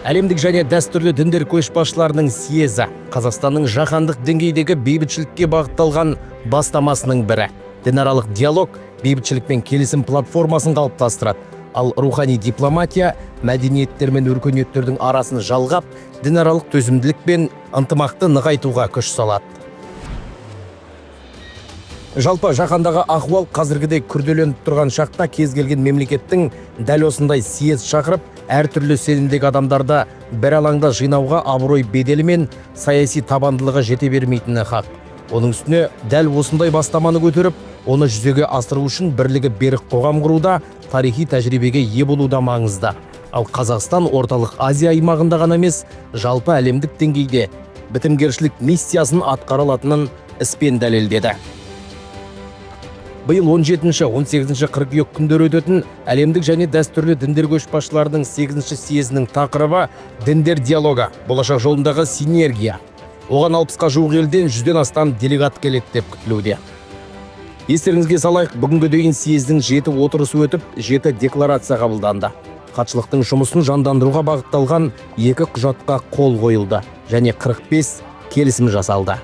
Әлемдік және дәстүрлі діндер көшбасшыларының съезі Қазақстанның жаһандық деңгейдегі бейбітшілікке бағытталған бастамасының бірі. Дінаралық диалог бейбітшілік пен келісім платформасын қалыптастырады. Ал рухани дипломатия мәдениеттер мен өркениеттердің арасын жалғап, дінаралық төзімділік пен ынтымақты нығайтуға күш салады. Жалпы жаһандағы ахуал қазіргідей күрделеніп тұрған шақта кез келген мемлекеттің дәл осындай съез шақырып, әртүрлі сенімдегі адамдарда бір алаңда жинауға абырой беделі мен саяси табандылығы жете бермейтіні хақ. Оның үстіне дәл осындай бастаманы көтеріп, оны жүзеге асыру үшін бірлігі берік қоғам құруда, тарихи тәжірибеге ие болуда маңызды. Ал Қазақстан орталық Азия аймағында ғана емес, жалпы әлемдік деңгейде бітімгершілік миссиясын атқара алатынын іспен дәлелдеді. Биыл 17-18 қыркүйек күндері өтетін әлемдік және дәстүрлі діндер көшбасшыларының 8-ші съезінің тақырыбы діндер диалогы, болашақ жолындағы синергия. Оған 60-қа жуық елден 100-ден астам делегат келеді деп күтілуде. Естеріңізге салайық, бүгінгі дейін съездің 7 отырысы өтіп, 7 декларация қабылданды. Хатшылықтың жұмысын жандандыруға бағытталған 2 құжатқа қол қойылды және 45 келісім жасалды.